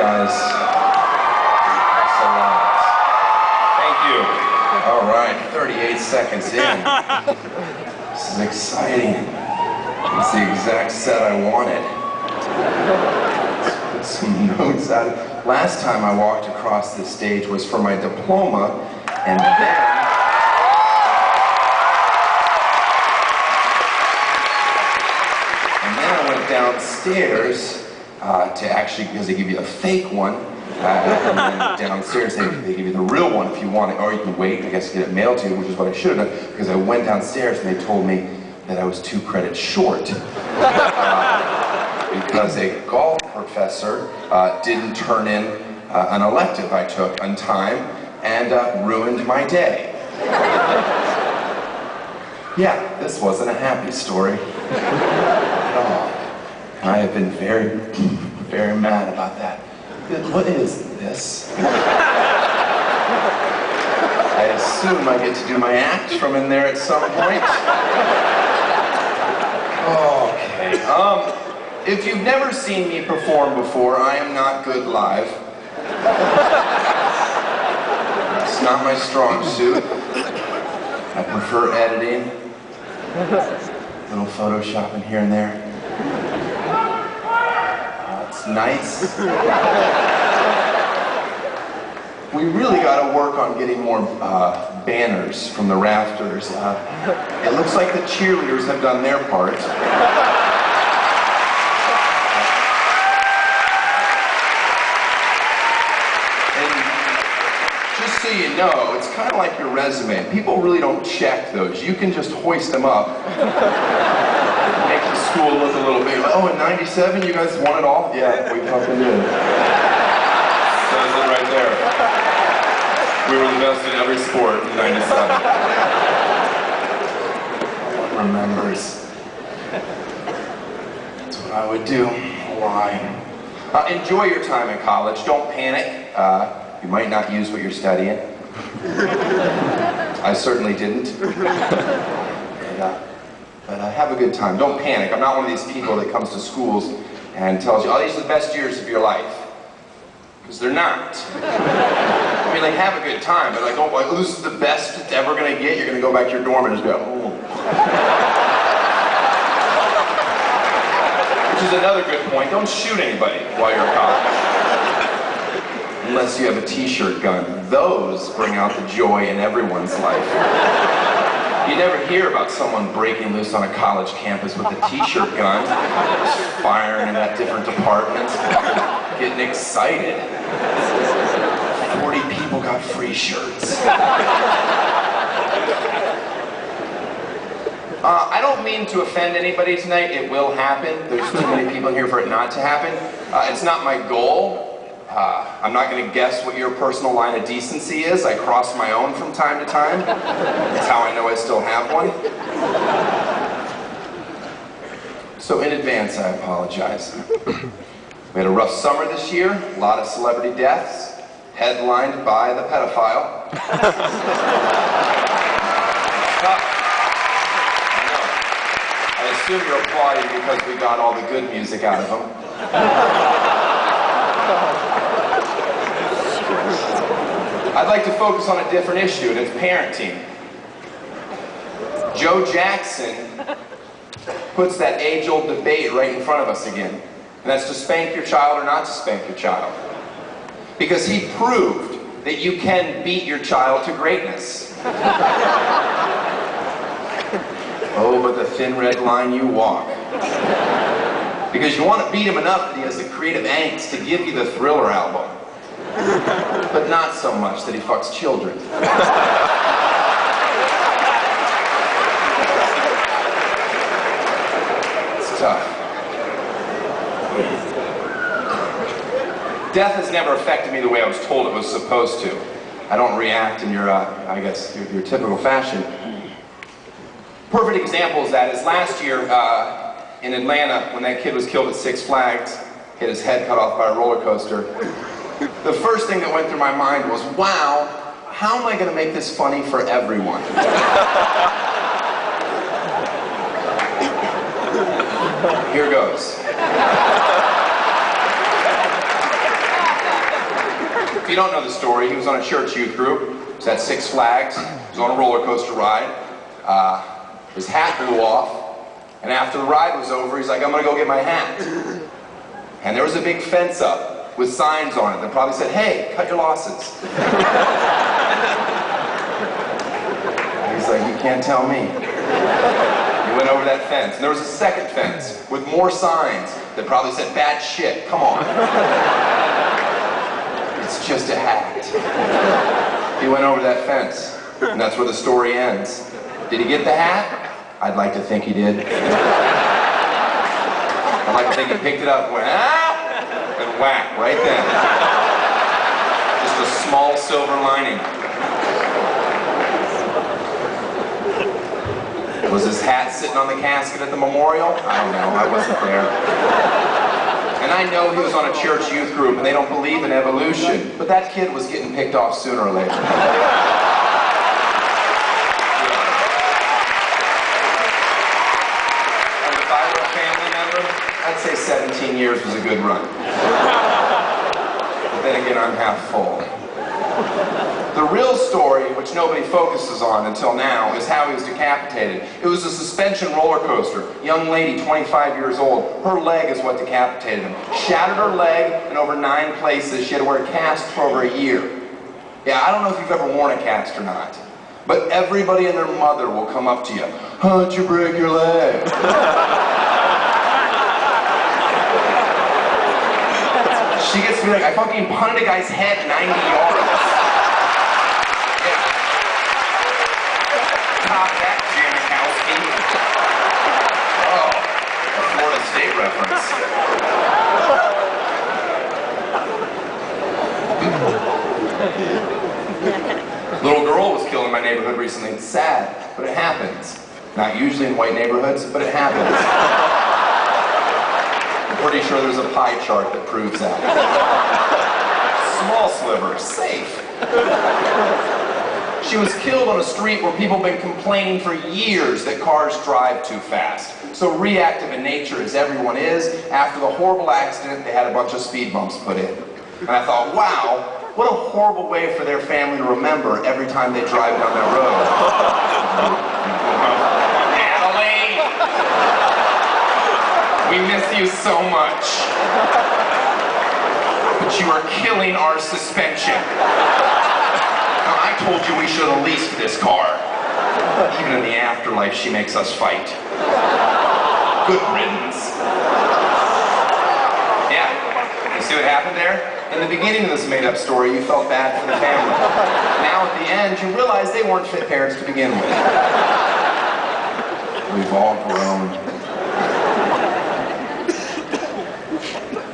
guys. Thanks a lot. Thank you. All right, 38 seconds in. This is exciting. It's the exact set I wanted. Let's put some notes out. Last time I walked across this stage was for my diploma, and then I went downstairs to actually, because they give you a fake one, and then downstairs they give you the real one if you want it, or you can wait, I guess, to get it mailed to you, which is what I should have done, because I went downstairs and they told me that I was 2 credits short. Because a golf professor didn't turn in an elective I took on time and ruined my day. Yeah, this wasn't a happy story at all. And I have been very, very mad about that. What is this? I assume I get to do my act from in there at some point. Okay, if you've never seen me perform before, I am not good live. It's not my strong suit. I prefer editing. Little photoshopping here and there. It's nice. We really got to work on getting more banners from the rafters. It looks like the cheerleaders have done their part. So you know, it's kind of like your resume. People really don't check those. You can just hoist them up. Make the school look a little bit like, oh, in '97 you guys won it all? Yeah, we fucking did. Says it right there. We were the best in every sport in '97. No one remembers. That's what I would do. Why? Enjoy your time in college. Don't panic. You might not use what you're studying. I certainly didn't. But have a good time. Don't panic. I'm not one of these people that comes to schools and tells you, oh, these are the best years of your life. Because they're not. I mean, like, have a good time, but like, don't, like, this is the best it's ever going to get. You're going to go back to your dorm and just go, oh. Which is another good point. Don't shoot anybody while you're in college. Unless you have a t-shirt gun. Those bring out the joy in everyone's life. You never hear about someone breaking loose on a college campus with a t-shirt gun, just firing them at different departments, getting excited. 40 people got free shirts. I don't mean to offend anybody tonight. It will happen. There's too many people in here for it not to happen. It's not my goal. I'm not going to guess what your personal line of decency is. I cross my own from time to time. That's how I know I still have one. So in advance, I apologize. We had a rough summer this year. A lot of celebrity deaths, headlined by the pedophile. I assume you're applauding because we got all the good music out of them. I'd like to focus on a different issue, and it's parenting. Joe Jackson puts that age-old debate right in front of us again. And that's to spank your child or not to spank your child. Because he proved that you can beat your child to greatness. Oh, but the thin red line you walk. Because you want to beat him enough that he has the creative angst to give you the Thriller album. But not so much that he fucks children. It's tough. Death has never affected me the way I was told it was supposed to. I don't react in your, I guess, your typical fashion. Perfect example of that is last year in Atlanta, when that kid was killed at Six Flags, had his head cut off by a roller coaster. The first thing that went through my mind was, wow, how am I going to make this funny for everyone? Here goes. you don't know the story, he was on a church youth group. He was at Six Flags. He was on a roller coaster ride. His hat blew off. And after the ride was over, he's like, I'm gonna go get my hat. And there was a big fence up with signs on it that probably said, hey, cut your losses. He's like, you can't tell me. He went over that fence. And there was a second fence with more signs that probably said, bad shit, come on. It's just a hat. He went over that fence, and that's where the story ends. Did he get the hat? I'd like to think he did. I'd like to think he picked it up and went, ah! And whack, right then. Just a small silver lining. Was his hat sitting on the casket at the memorial? I don't know, I wasn't there. And I know he was on a church youth group and they don't believe in evolution, but that kid was getting picked off sooner or later. I'd say 17 years was a good run. But then again, I'm half full. The real story, which nobody focuses on until now, is how he was decapitated. It was a suspension roller coaster. Young lady, 25 years old. Her leg is what decapitated him. Shattered her leg in over 9 places. She had to wear a cast for over a year. Yeah, I don't know if you've ever worn a cast or not, but everybody and their mother will come up to you. How'd you break your leg? She gets to be like, I fucking punted a guy's head 90 yards. Yeah. Top that, Janikowski. Oh, a Florida State reference. Little girl was killed in my neighborhood recently. It's sad, but it happens. Not usually in white neighborhoods, but it happens. Pretty sure there's a pie chart that proves that. Small sliver, safe. She was killed on a street where people have been complaining for years that cars drive too fast. So reactive in nature as everyone is, after the horrible accident, they had a bunch of speed bumps put in. And I thought, wow, what a horrible way for their family to remember every time they drive down that road. We miss you so much. But you are killing our suspension. Now, I told you we should have leased this car. Even in the afterlife, she makes us fight. Good riddance. Yeah, you see what happened there? In the beginning of this made-up story, you felt bad for the family. Now at the end, you realize they weren't fit parents to begin with. We've all grown.